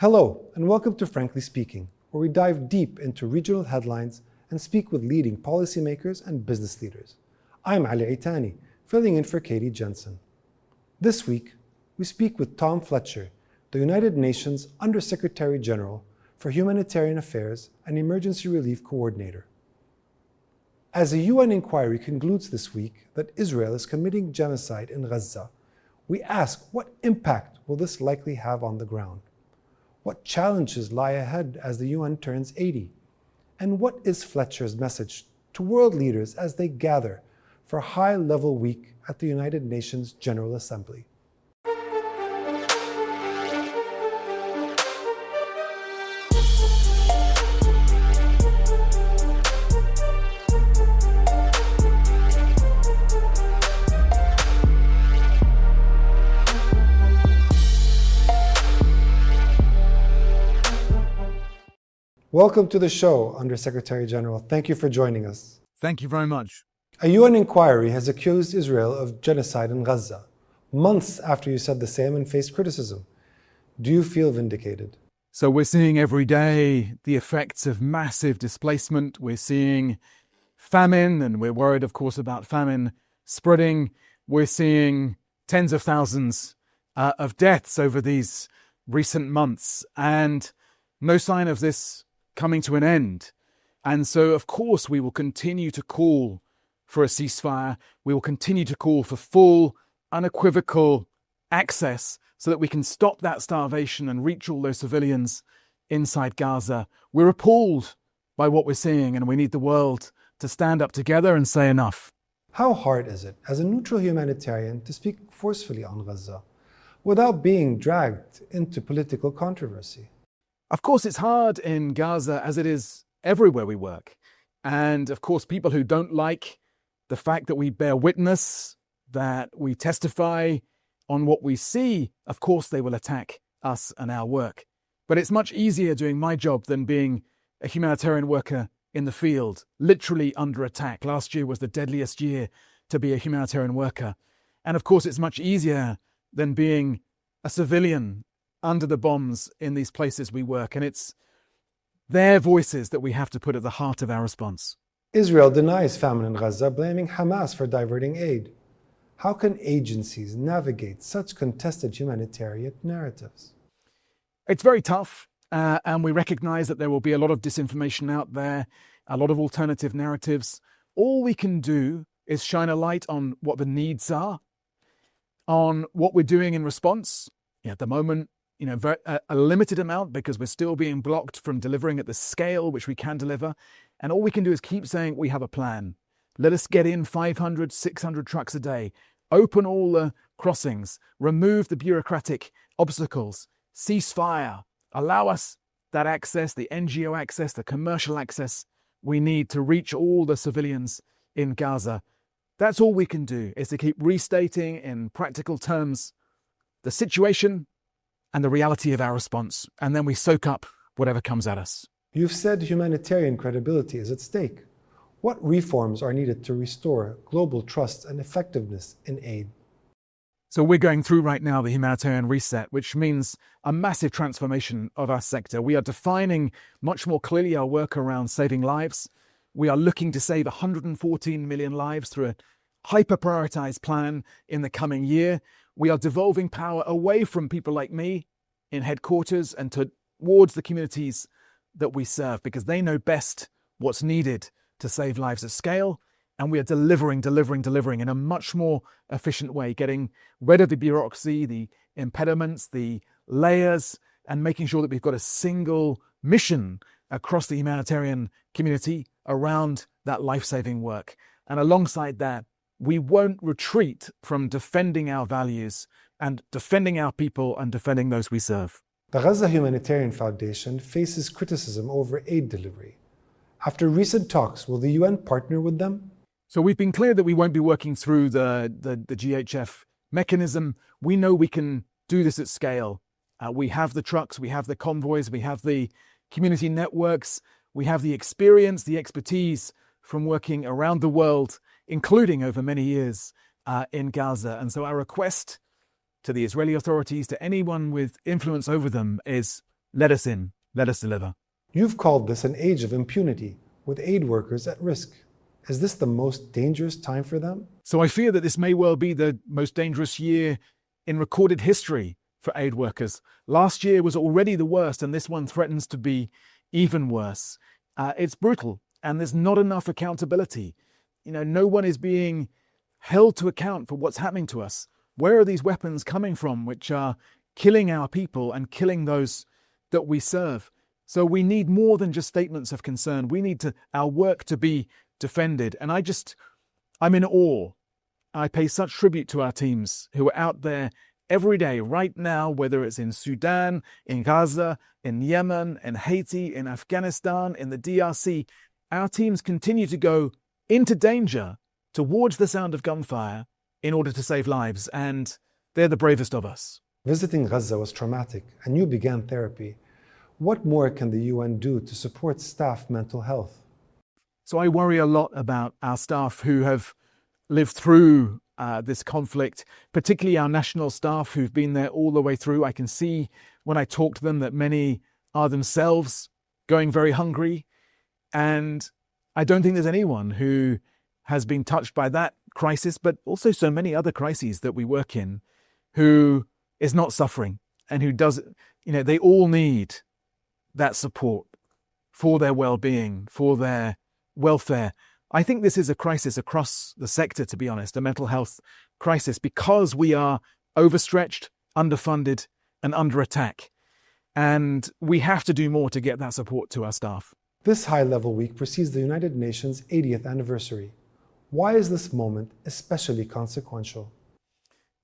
Hello, and welcome to Frankly Speaking, where we dive deep into regional headlines and speak with leading policymakers and business leaders. I'm Ali Itani, filling in for Katie Jensen. This week, we speak with Tom Fletcher, the United Nations Under-Secretary General for Humanitarian Affairs and Emergency Relief Coordinator. As a UN inquiry concludes this week that Israel is committing genocide in Gaza, we ask what impact will this likely have on the ground? What challenges lie ahead as the UN turns 80? And what is Fletcher's message to world leaders as they gather for a high-level week at the United Nations General Assembly? Welcome to the show, Under-Secretary General. Thank you for joining us. Thank you very much. A UN inquiry has accused Israel of genocide in Gaza, months after you said the same and faced criticism. Do you feel vindicated? So we're seeing every day the effects of massive displacement. We're seeing famine, and we're worried, of course, about famine spreading. We're seeing tens of thousands of deaths over these recent months, and no sign of this coming to an end. And so, of course, we will continue to call for a ceasefire. We will continue to call for full, unequivocal access so that we can stop that starvation and reach all those civilians inside Gaza. We're appalled by what we're seeing, and we need the world to stand up together and say enough. How hard is it, as a neutral humanitarian, to speak forcefully on Gaza without being dragged into political controversy? Of course, it's hard in Gaza as it is everywhere we work. And of course, people who don't like the fact that we bear witness, that we testify on what we see, of course, they will attack us and our work. But it's much easier doing my job than being a humanitarian worker in the field, literally under attack. Last year was the deadliest year to be a humanitarian worker. And of course, it's much easier than being a civilian under the bombs in these places we work. And it's their voices that we have to put at the heart of our response. Israel denies famine in Gaza, blaming Hamas for diverting aid. How can agencies navigate such contested humanitarian narratives? It's very tough, and we recognize that there will be a lot of disinformation out there, a lot of alternative narratives. All we can do is shine a light on what the needs are, on what we're doing in response. At the moment, a limited amount, because we're still being blocked from delivering at the scale which we can deliver. And all we can do is keep saying we have a plan. Let us get in 500, 600 trucks a day, open all the crossings, remove the bureaucratic obstacles, cease fire, allow us that access, the NGO access, the commercial access we need to reach all the civilians in Gaza. That's all we can do, is to keep restating in practical terms the situation and the reality of our response, and then we soak up whatever comes at us. You've said humanitarian credibility is at stake. What reforms are needed to restore global trust and effectiveness in aid? So we're going through right now the humanitarian reset, which means a massive transformation of our sector. We are defining much more clearly our work around saving lives. We are looking to save 114 million lives through a hyper-prioritized plan in the coming year. We are devolving power away from people like me in headquarters and towards the communities that we serve, because they know best what's needed to save lives at scale. And we are delivering in a much more efficient way, getting rid of the bureaucracy, the impediments, the layers, and making sure that we've got a single mission across the humanitarian community around that life-saving work. And alongside that, we won't retreat from defending our values and defending our people and defending those we serve. The Gaza Humanitarian Foundation faces criticism over aid delivery. After recent talks, will the UN partner with them? So we've been clear that we won't be working through the GHF mechanism. We know we can do this at scale. We have the trucks, we have the convoys, we have the community networks, we have the experience, the expertise from working around the world, including over many years in Gaza. And so our request to the Israeli authorities, to anyone with influence over them, is Let us in. Let us deliver. You've called this an age of impunity, with aid workers at risk. Is this the most dangerous time for them? So I fear that this may well be the most dangerous year in recorded history for aid workers. Last year was already the worst, and this one threatens to be even worse. It's brutal, and there's not enough accountability. No one is being held to account for what's happening to us. Where are these weapons coming from, which are killing our people and killing those that we serve? So we need more than just statements of concern. We need our work to be defended. And I'm in awe. I pay such tribute to our teams who are out there every day, right now, whether it's in Sudan, in Gaza, in Yemen, in Haiti, in Afghanistan, in the DRC. Our teams continue to go into danger towards the sound of gunfire in order to save lives, and they're the bravest of us. Visiting Gaza was traumatic, and you began therapy. What more can the UN do to support staff mental health? So I worry a lot about our staff who have lived through this conflict, particularly our national staff who've been there all the way through. I can see when I talk to them that many are themselves going very hungry, and I don't think there's anyone who has been touched by that crisis, but also so many other crises that we work in, who is not suffering and who does, they all need that support for their well-being, for their welfare. I think this is a crisis across the sector, to be honest, a mental health crisis, because we are overstretched, underfunded, and under attack. And we have to do more to get that support to our staff. This high-level week precedes the United Nations' 80th anniversary. Why is this moment especially consequential?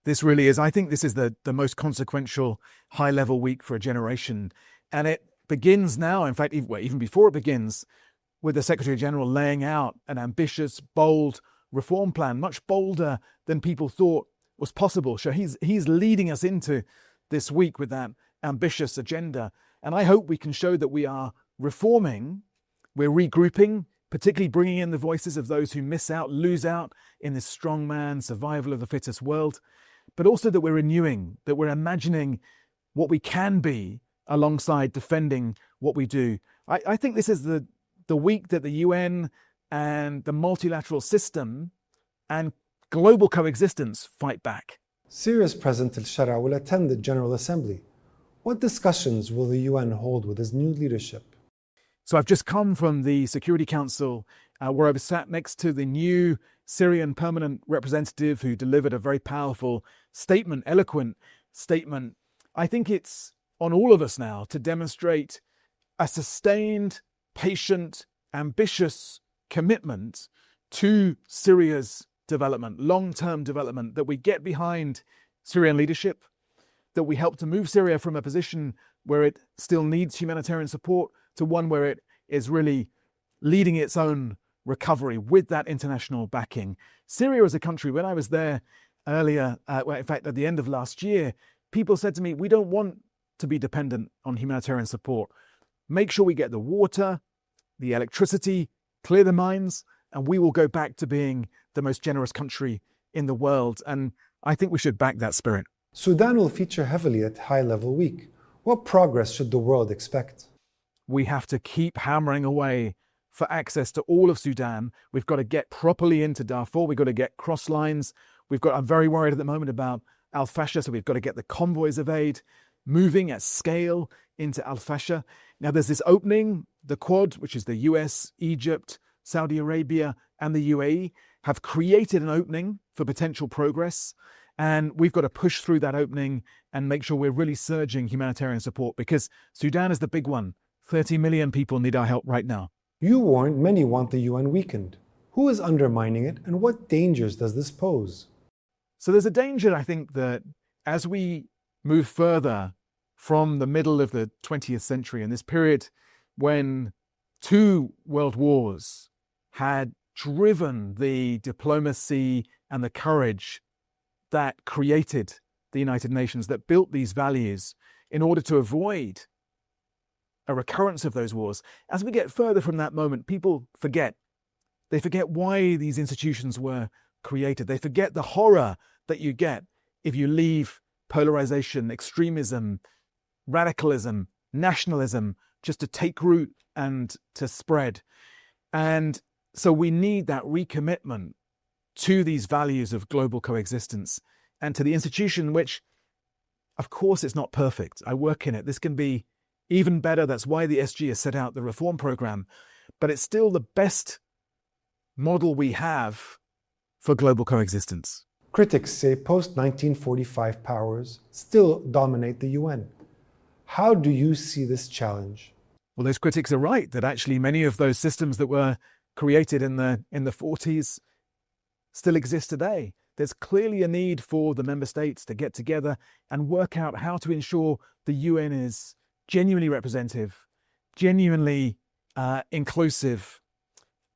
This really is. I think this is the most consequential high-level week for a generation. And it begins now, in fact, even before it begins, with the Secretary General laying out an ambitious, bold reform plan, much bolder than people thought was possible. So he's leading us into this week with that ambitious agenda. And I hope we can show that we are reforming, we're regrouping, particularly bringing in the voices of those who miss out, lose out in this strongman, survival of the fittest world, but also that we're renewing, that we're imagining what we can be alongside defending what we do. I think this is the week that the UN and the multilateral system and global coexistence fight back. Syria's President al-Shara will attend the General Assembly. What discussions will the UN hold with his new leadership? So I've just come from the Security Council where I was sat next to the new Syrian permanent representative who delivered a very powerful statement, eloquent statement. I think it's on all of us now to demonstrate a sustained, patient, ambitious commitment to Syria's development, long-term development, that we get behind Syrian leadership, that we help to move Syria from a position where it still needs humanitarian support to one where it is really leading its own recovery with that international backing. Syria as a country, when I was there earlier, in fact, at the end of last year, people said to me, we don't want to be dependent on humanitarian support. Make sure we get the water, the electricity, clear the mines, and we will go back to being the most generous country in the world. And I think we should back that spirit. Sudan will feature heavily at High Level Week. What progress should the world expect? We have to keep hammering away for access to all of Sudan. We've got to get properly into Darfur. We've got to get cross lines. I'm very worried at the moment about Al-Fasher, so we've got to get the convoys of aid moving at scale into Al-Fasher. Now there's this opening, the Quad, which is the US, Egypt, Saudi Arabia, and the UAE, have created an opening for potential progress. And we've got to push through that opening and make sure we're really surging humanitarian support, because Sudan is the big one. 30 million people need our help right now. You warned many want the UN weakened. Who is undermining it, and what dangers does this pose? So there's a danger, I think, that as we move further from the middle of the 20th century, in this period when 2 world wars had driven the diplomacy and the courage that created the United Nations, that built these values in order to avoid a recurrence of those wars. As we get further from that moment, people forget. They forget why these institutions were created. They forget the horror that you get if you leave polarization, extremism, radicalism, nationalism just to take root and to spread. And so we need that recommitment to these values of global coexistence and to the institution, which, of course, it's not perfect. I work in it. This can be even better. That's why the SG has set out the reform program. But it's still the best model we have for global coexistence. Critics say post-1945 powers still dominate the UN. How do you see this challenge? Well, those critics are right that actually many of those systems that were created in the 40s still exist today. There's clearly a need for the member states to get together and work out how to ensure the UN is genuinely representative, genuinely inclusive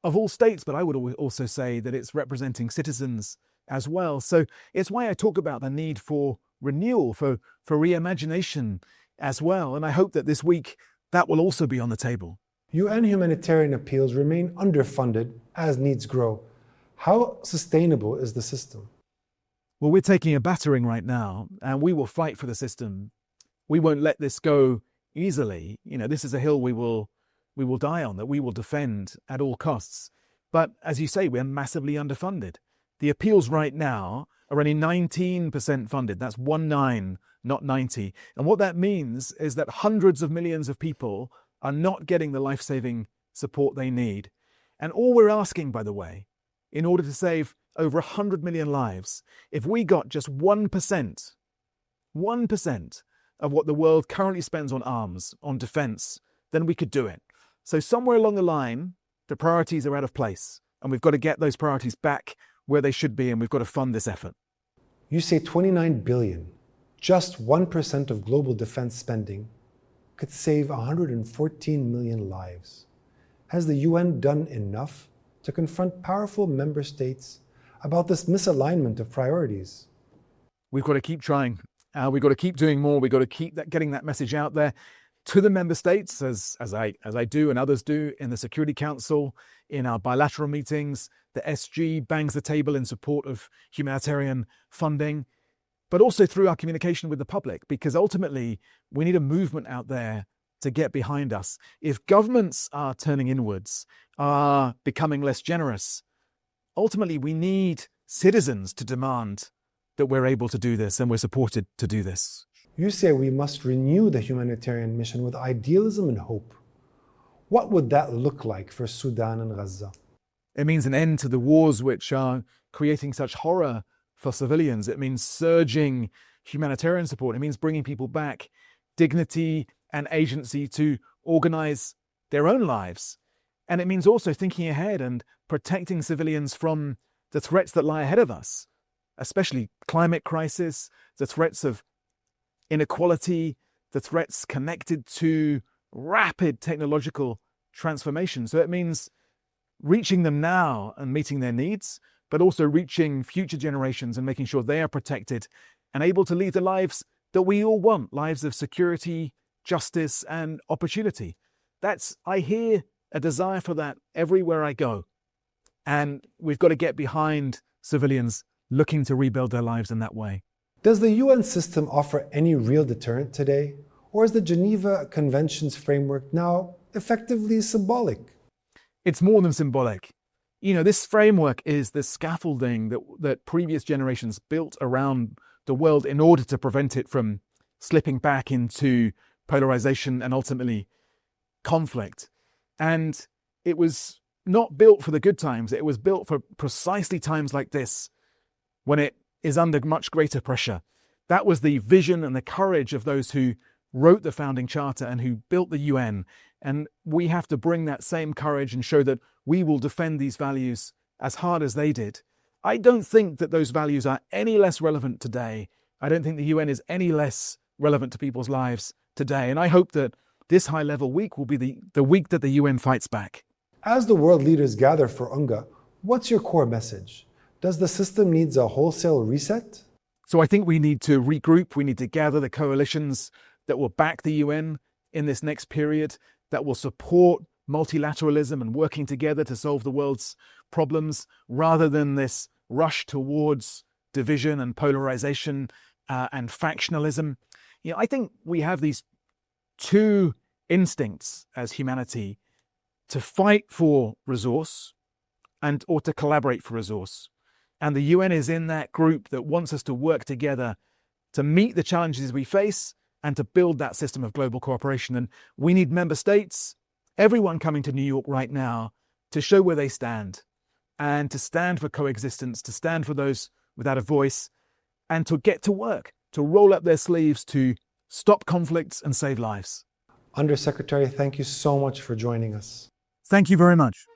of all states, but I would also say that it's representing citizens as well. So it's why I talk about the need for renewal, for reimagination as well. And I hope that this week that will also be on the table. UN humanitarian appeals remain underfunded as needs grow. How sustainable is the system? Well, we're taking a battering right now, and we will fight for the system. We won't let this go easily. This is a hill we will die on, that we will defend at all costs. But as you say, we're massively underfunded. The appeals right now are only 19% funded. That's 19, not 90. And what that means is that hundreds of millions of people are not getting the life-saving support they need. And all we're asking, by the way, in order to save over 100 million lives, if we got just 1% of what the world currently spends on arms, on defense, then we could do it. So somewhere along the line, the priorities are out of place, and we've got to get those priorities back where they should be, and we've got to fund this effort. You say 29 billion, just 1% of global defense spending, could save 114 million lives. Has the UN done enough to confront powerful member states about this misalignment of priorities? We've got to keep trying. We've got to keep doing more. We've got to keep getting that message out there to the member states, as I do and others do in the Security Council, in our bilateral meetings. The SG bangs the table in support of humanitarian funding, but also through our communication with the public, because ultimately we need a movement out there to get behind us. If governments are turning inwards, are becoming less generous, ultimately we need citizens to demand that we're able to do this and we're supported to do this. You say we must renew the humanitarian mission with idealism and hope. What would that look like for Sudan and Gaza? It means an end to the wars which are creating such horror for civilians. It means surging humanitarian support. It means bringing people back dignity and agency to organize their own lives. And it means also thinking ahead and protecting civilians from the threats that lie ahead of us, especially climate crisis, the threats of inequality, the threats connected to rapid technological transformation. So it means reaching them now and meeting their needs, but also reaching future generations and making sure they are protected and able to lead the lives that we all want, lives of security, justice, and opportunity. I hear a desire for that everywhere I go. And we've got to get behind civilians looking to rebuild their lives in that way. Does the UN system offer any real deterrent today? Or is the Geneva Convention's framework now effectively symbolic? It's more than symbolic. This framework is the scaffolding that previous generations built around the world in order to prevent it from slipping back into polarization and ultimately conflict. And it was not built for the good times. It was built for precisely times like this, when it is under much greater pressure. That was the vision and the courage of those who wrote the founding charter and who built the UN. And we have to bring that same courage and show that we will defend these values as hard as they did. I don't think that those values are any less relevant today. I don't think the UN is any less relevant to people's lives today. And I hope that this high-level week will be the week that the UN fights back. As the world leaders gather for UNGA, what's your core message? Does the system need a wholesale reset? So I think we need to regroup. We need to gather the coalitions that will back the UN in this next period, that will support multilateralism and working together to solve the world's problems, rather than this rush towards division and polarization and factionalism. I think we have these two instincts as humanity to fight for resource or to collaborate for resource. And the UN is in that group that wants us to work together to meet the challenges we face and to build that system of global cooperation. And we need member states, everyone coming to New York right now, to show where they stand and to stand for coexistence, to stand for those without a voice, and to get to work, to roll up their sleeves to stop conflicts and save lives. Undersecretary, thank you so much for joining us. Thank you very much.